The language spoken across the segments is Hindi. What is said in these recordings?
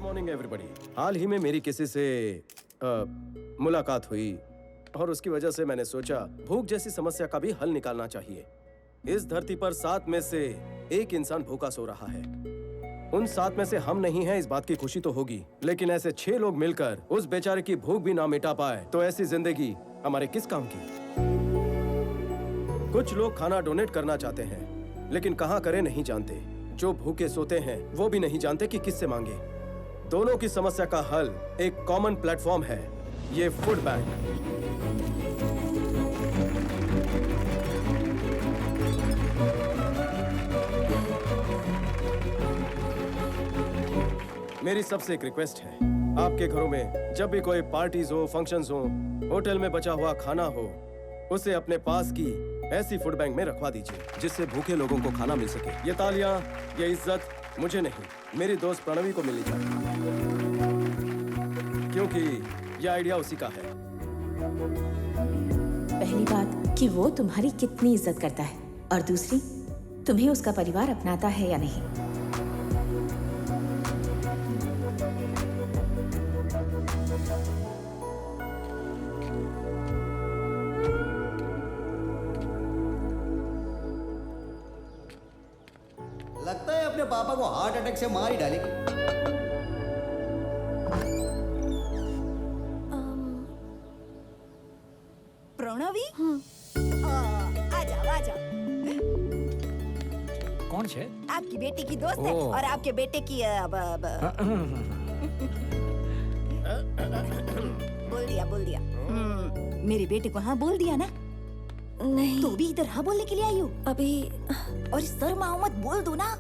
Morning everybody. हाल ही में मेरी किसी से मुलाकात हुई और उसकी वजह से मैंने सोचा भूख जैसी समस्या का भी हल निकालना चाहिए। इस धरती पर 7 में से 1 इंसान भूखा सो रहा है। उन 7 में से हम नहीं हैं, इस बात की खुशी तो होगी, लेकिन ऐसे 6 लोग मिलकर उस बेचारे की भूख भी ना मिटा पाए तो ऐसी जिंदगी हमारे किस काम की। कुछ लोग खाना डोनेट करना चाहते हैं लेकिन कहाँ करें नहीं जानते। जो भूखे सोते हैं वो भी नहीं जानते कि किससे मांगे। दोनों की समस्या का हल एक कॉमन प्लेटफॉर्म है, ये फूड बैंक। मेरी सबसे एक रिक्वेस्ट है, आपके घरों में जब भी कोई पार्टीज हो, फंक्शंस हो, होटल में बचा हुआ खाना हो, उसे अपने पास की ऐसी फूड बैंक में रखवा दीजिए जिससे भूखे लोगों को खाना मिल सके। ये तालियां, ये इज्जत मुझे नहीं, मेरी दोस्त प्रणवी को मिलनी चाहिए, क्योंकि ये आइडिया उसी का है। पहली बात कि वो तुम्हारी कितनी इज्जत करता है, और दूसरी तुम्हें उसका परिवार अपनाता है या नहीं। लगता है अपने पापा को हार्ट अटैक से मार ही डालेगी। प्रणवी, आ जाओ। कौन है? आपकी बेटी की दोस्त है और आपके बेटे की बोल दिया। मेरे बेटे को हाँ बोल दिया ना? नहीं तो भी इधर हाँ बोलने के लिए आई हो अभी। और शर्माओ मत, बोल दो ना।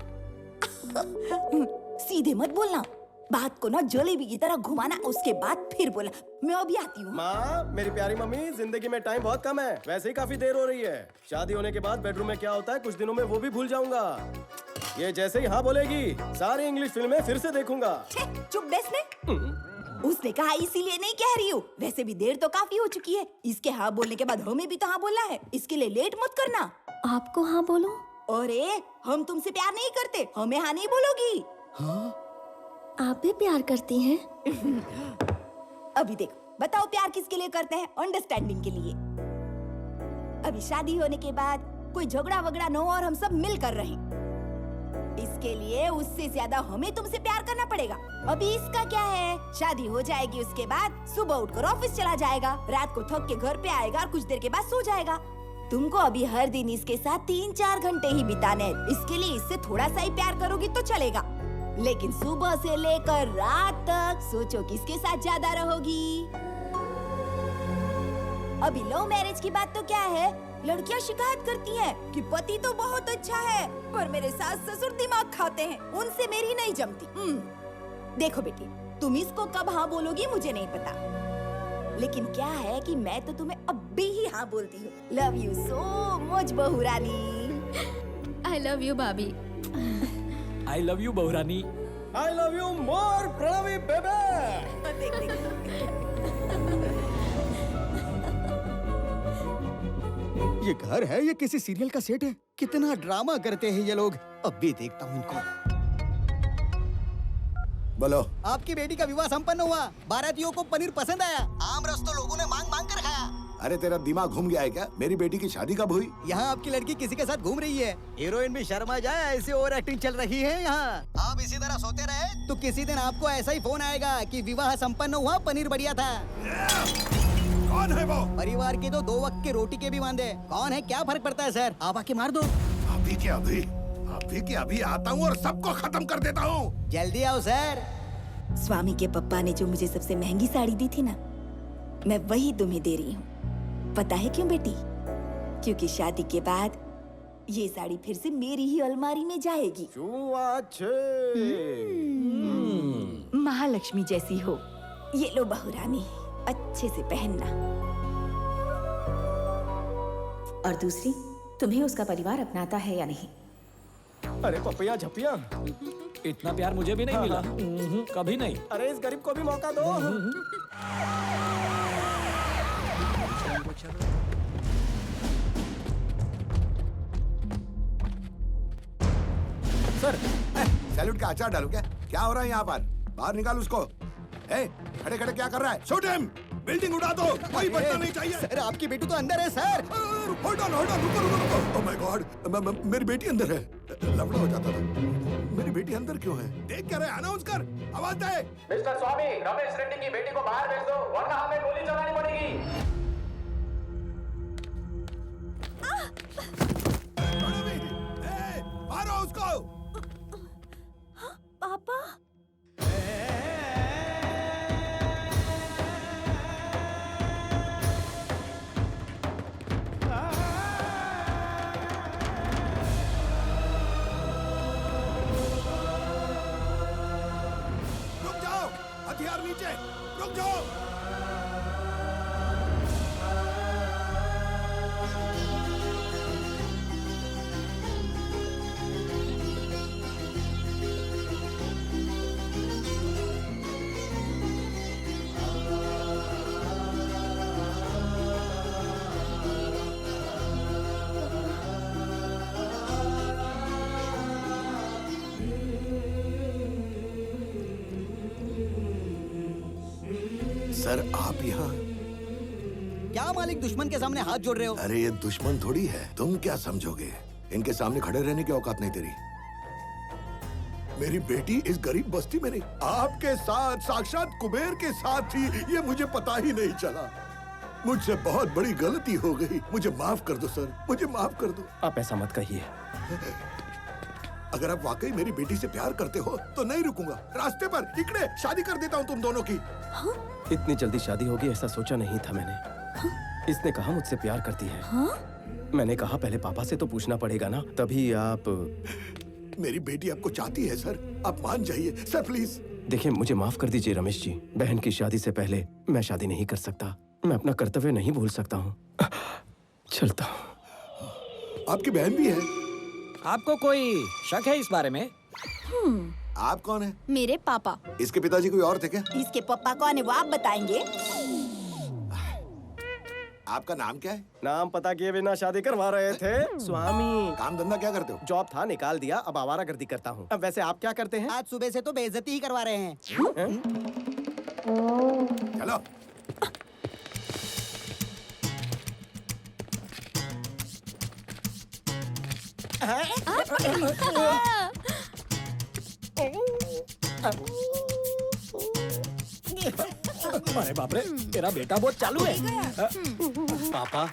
सीधे मत बोलना, बात को ना जलेबी की तरह घुमाना, उसके बाद फिर बोला। मैं अभी आती हूँ। माँ, मेरी प्यारी मम्मी, जिंदगी में टाइम बहुत कम है, वैसे ही काफी देर हो रही है। शादी होने के बाद बेडरूम में क्या होता है कुछ दिनों में वो भी भूल जाऊंगा। ये जैसे ही हाँ बोलेगी सारी इंग्लिश फिल्में फिर से देखूंगा। चुप बैठने। उसने कहा इसीलिए नहीं कह रही हूँ, वैसे भी देर तो काफी हो चुकी है। इसके हाँ बोलने के बाद हमें भी तो हाँ बोलना है, इसके लिए लेट मत करना। आपको हाँ बोलूं? अरे हम तुमसे प्यार नहीं करते, हमें हाँ नहीं बोलोगी। आप भी प्यार करती हैं? अभी देखो, बताओ प्यार किसके लिए करते हैं? अंडरस्टैंडिंग के लिए। अभी शादी होने के बाद कोई झगड़ा वगड़ा न हो और हम सब मिलकर रहें, इसके लिए उससे ज्यादा हमें तुमसे प्यार करना पड़ेगा। अभी इसका क्या है, शादी हो जाएगी, उसके बाद सुबह उठकर ऑफिस चला जाएगा, रात को थक के घर पे आएगा और कुछ देर के बाद सो जाएगा। तुमको अभी हर दिन इसके साथ 3-4 घंटे ही बिताने हैं, इसके लिए इससे थोड़ा सा ही प्यार करोगी तो चलेगा, लेकिन सुबह से लेकर रात तक सोचो किसके साथ ज्यादा रहोगी। अभी लव मैरिज की बात तो क्या है, लड़कियां शिकायत करती हैं कि पति तो बहुत अच्छा है पर मेरे सास ससुर दिमाग खाते हैं, उनसे मेरी नहीं जमती। देखो बेटी, तुम इसको कब हाँ बोलोगी मुझे नहीं पता, लेकिन क्या है कि मैं तो तुम्हें अभी ही हाँ बोलती हूँ। लव यू सो मच बहू रानी। आई लव यू भाभी। आई लव यू बहुरानी। I love you more Pranavi बेबे। देख। ये घर है, ये किसी सीरियल का सेट है? कितना ड्रामा करते हैं ये लोग। अब भी देखता हूँ इनको। बोलो। आपकी बेटी का विवाह संपन्न हुआ, बारातियों को पनीर पसंद आया, आम रस तो लोगों ने मांग मांग कर खाया। अरे तेरा दिमाग घूम गया है क्या? मेरी बेटी की शादी कब हुई? यहाँ आपकी लड़की किसी के साथ घूम रही है, हीरोइन भी शर्मा जाए, ऐसी ओवर एक्टिंग चल रही है यहाँ। आप इसी तरह सोते रहे तो किसी दिन आपको ऐसा ही फोन आएगा कि विवाह संपन्न हुआ, पनीर बढ़िया था। कौन है वो? परिवार के तो 2 वक्त की रोटी के भी वांदे। कौन है, क्या फर्क पड़ता है सर, आप आके मार दो। अभी के अभी आता हूँ और सबको खत्म कर देता हूँ। जल्दी आओ सर। स्वामी के पप्पा ने जो मुझे सबसे महंगी साड़ी दी थी ना, मैं वही तुम्हें दे रही हूँ। पता है क्यों बेटी? क्योंकि शादी के बाद ये साड़ी फिर से मेरी ही अलमारी में जाएगी। महालक्ष्मी जैसी हो। ये लो बहू रानी, अच्छे से पहनना। और दूसरी, तुम्हें उसका परिवार अपनाता है या नहीं। अरे पपिया झपिया, इतना प्यार मुझे भी नहीं मिला। कभी नहीं। अरे इस गरीब को भी मौका दो। सर, सैल्यूट का अचार डालू क्या? क्या हो रहा है यहाँ पर? बाहर निकाल उसको। खड़े खड़े क्या कर रहा है? Shoot him! बिल्डिंग उड़ा दो, कोई बचना नहीं चाहिए। सर आपकी बेटी तो अंदर है सर। होल्ड ऑन, रुको। ओह माय गॉड, मेरी बेटी अंदर है। लफड़ा हो जाता था। मेरी बेटी अंदर क्यों है? देख क्या रहे? अनाउंस कर, आवाज दे। मिस्टर स्वामी, रमेश रेड्डी की बेटी को बाहर भेज दो, वरना हमें गोली चलानी पड़ेगी। मारो उसको। पापा रुक जाओ, हथियार नीचे, रुक जाओ। सर आप यहाँ? क्या मालिक दुश्मन के सामने हाथ जोड़ रहे हो? अरे ये दुश्मन थोड़ी है, तुम क्या समझोगे? इनके सामने खड़े रहने की औकात नहीं तेरी। मेरी बेटी इस गरीब बस्ती में नहीं, आपके साथ, साक्षात कुबेर के साथ थी, ये मुझे पता ही नहीं चला। मुझसे बहुत बड़ी गलती हो गई, मुझे माफ कर दो सर, मुझे माफ कर दो। आप ऐसा मत कहिए। अगर आप वाकई मेरी बेटी से प्यार करते हो तो नहीं रुकूंगा, रास्ते पर इकड़े शादी कर देता हूँ तुम दोनों की। इतनी जल्दी शादी होगी ऐसा सोचा नहीं था मैंने। इसने कहा मुझसे प्यार करती है। मैंने कहा पहले पापा से तो पूछना पड़ेगा ना, तभी आप। मेरी बेटी आपको चाहती है सर, आप मान जाइए सर प्लीज। देखिए मुझे माफ कर दीजिए रमेश जी, बहन की शादी से पहले मैं शादी नहीं कर सकता। मैं अपना कर्तव्य नहीं भूल सकता हूँ। चलता हूँ। आपकी बहन भी है? आपको कोई शक है इस बारे में? आप कौन है? मेरे पापा। इसके पिताजी कोई और थे क्या? इसके पापा कौन है वो आप बताएंगे? आपका नाम क्या है? नाम पता किए बिना शादी करवा रहे थे स्वामी। काम धंधा क्या करते हो? जॉब था निकाल दिया, अब आवारागर्दी करता हूँ। अब वैसे आप क्या करते हैं? आज सुबह से तो बेइज्जती ही करवा रहे हैं। चलो। अरे बाप रे, तेरा बेटा बहुत चालू है। पापा,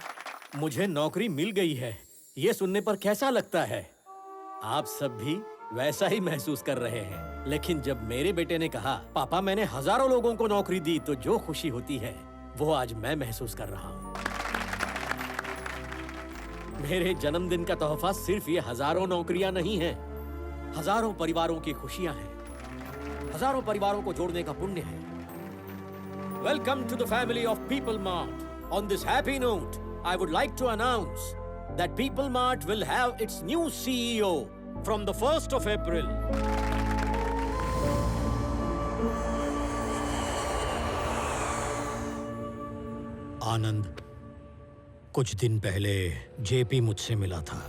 मुझे नौकरी मिल गई है। ये सुनने पर कैसा लगता है? आप सब भी वैसा ही महसूस कर रहे हैं। लेकिन जब मेरे बेटे ने कहा, पापा मैंने हजारों लोगों को नौकरी दी, तो जो खुशी होती है वो आज मैं महसूस कर रहा हूँ। मेरे जन्मदिन का तोहफा सिर्फ ये हजारों नौकरियां नहीं हैं, हजारों परिवारों की खुशियां हैं, हजारों परिवारों को जोड़ने का पुण्य है। Welcome to the family of People Mart. On this happy note, I would like to announce that People Mart will have its new CEO from the 1st of April. आनंद, कुछ दिन पहले जेपी मुझसे मिला था।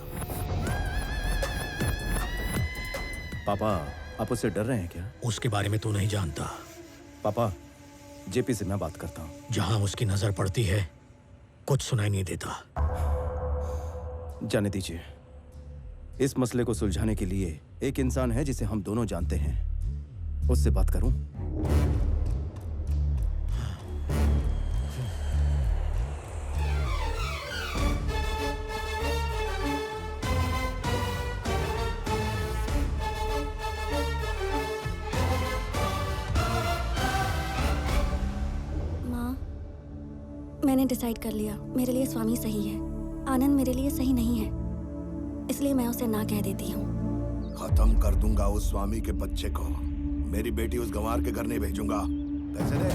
पापा आप उससे डर रहे हैं क्या? उसके बारे में तू नहीं जानता। पापा जेपी से मैं बात करता हूँ। जहां उसकी नजर पड़ती है कुछ सुनाई नहीं देता। जाने दीजिए। इस मसले को सुलझाने के लिए एक इंसान है जिसे हम दोनों जानते हैं, उससे बात करूं? मैंने डिसाइड कर लिया, मेरे लिए स्वामी सही है, आनंद मेरे लिए सही नहीं है, इसलिए मैं उसे ना कह देती हूँ। खत्म कर दूंगा उस स्वामी के बच्चे को। मेरी बेटी उस गंवार के घर नहीं भेजूंगा। पैसे दे।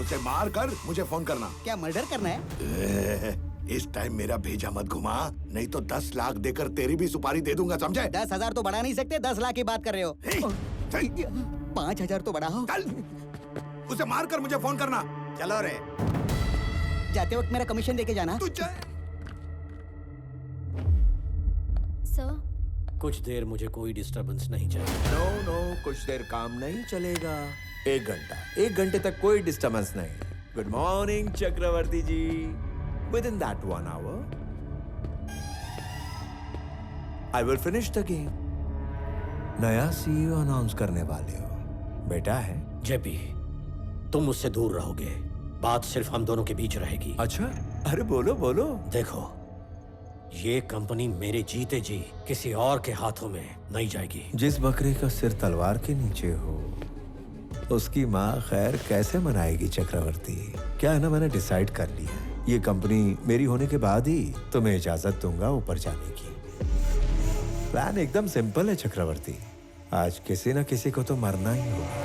उसे मार कर मुझे फोन करना। क्या मर्डर करना है? इस टाइम मेरा भेजा मत घुमा, नहीं तो 10 लाख देकर तेरी भी सुपारी दे दूंगा, समझे? 10,000 तो बढ़ा नहीं सकते, 10 लाख की बात कर रहे हो। 5,000 तो बढ़ाओ। चल, उसे मार कर मुझे फोन करना। चलो रे। जाते वक्त मेरा कमीशन देके जाना। तू सर, कुछ देर मुझे कोई डिस्टरबेंस नहीं चाहिए। नो नो, कुछ देर काम नहीं चलेगा। 1 घंटा, 1 घंटे तक कोई डिस्टरबेंस नहीं। Good morning Chakraborty ji. Within that 1 hour I will finish the game. नया CEO अनाउंस करने वाले हो, बेटा है। जेपी, तुम मुझसे दूर रहोगे, बात सिर्फ हम दोनों के बीच रहेगी। अच्छा, अरे बोलो बोलो। देखो, ये कंपनी मेरे जीते जी किसी और के हाथों में नहीं जाएगी। जिस बकरे का सिर तलवार के नीचे हो, उसकी माँ खैर कैसे मनाएगी चक्रवर्ती? क्या है ना, मैंने डिसाइड कर लिया है, ये कंपनी मेरी होने के बाद ही तुम्हें इजाजत दूंगा ऊपर जाने की। प्लान एकदम सिंपल है चक्रवर्ती, आज किसी न किसी को तो मरना ही होगा।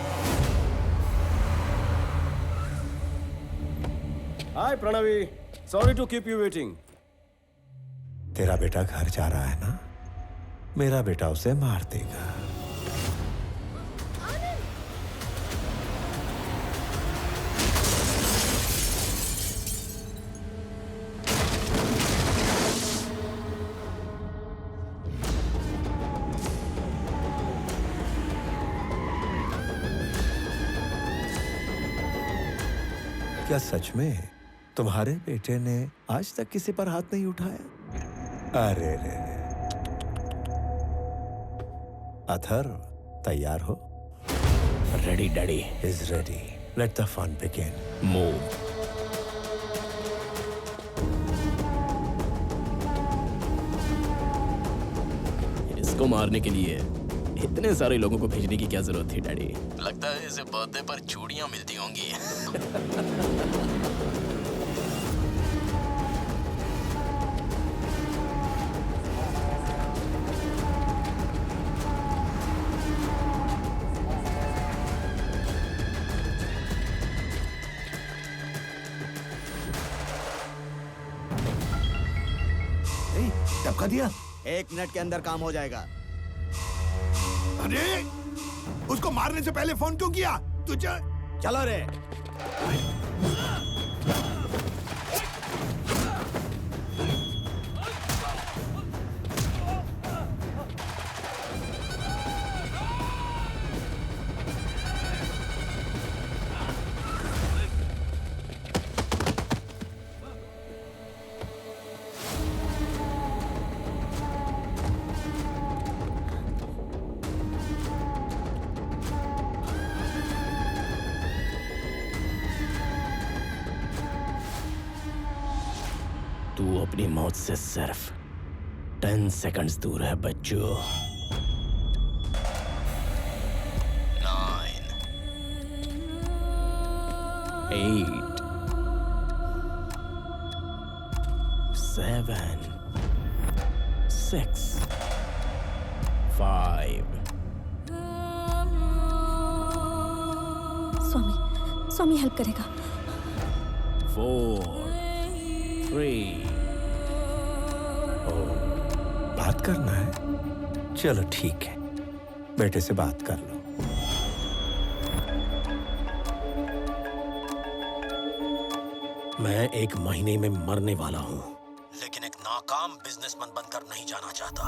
Hi Pranavi, sorry to keep you waiting. तेरा बेटा घर जा रहा है ना, मेरा बेटा उसे मार देगा। क्या सच में तुम्हारे बेटे ने आज तक किसी पर हाथ नहीं उठाया? अरे रे, अथर्व तैयार हो? Ready daddy. Is ready. Let the fun begin. Move. इसको मारने के लिए इतने सारे लोगों को भेजने की क्या जरूरत थी डैडी? लगता है इसे बर्थडे पर चूड़ियां मिलती होंगी। टपका दिया। 1 मिनट के अंदर काम हो जाएगा। अरे उसको मारने से पहले फोन क्यों किया? तुझे चलो रे। तू अपनी मौत से सिर्फ 10 सेकंड्स दूर है बच्चों। 9 8 7 6 5 स्वामी हेल्प करेगा। 4 3 बात करना है? चलो ठीक है, बेटे से बात कर लो। मैं 1 महीने में मरने वाला हूं, लेकिन एक नाकाम बिजनेसमैन बनकर नहीं जाना चाहता।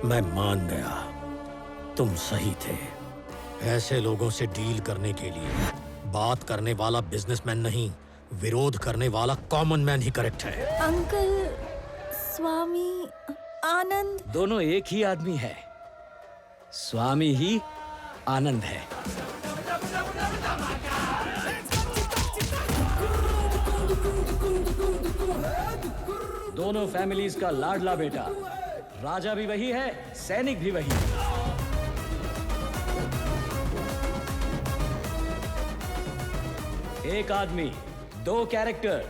मैं मान गया, तुम सही थे। ऐसे लोगों से डील करने के लिए बात करने वाला बिजनेसमैन नहीं, विरोध करने वाला कॉमन मैन ही करेक्ट है। अंकल, स्वामी, आनंद दोनों एक ही आदमी है। स्वामी ही आनंद है। दोनों फैमिलीज का लाडला बेटा। राजा भी वही है, सैनिक भी वही। एक आदमी, 2 कैरेक्टर,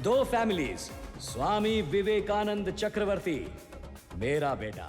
2 फैमिलीज। स्वामी विवेकानंद चक्रवर्ती, मेरा बेटा।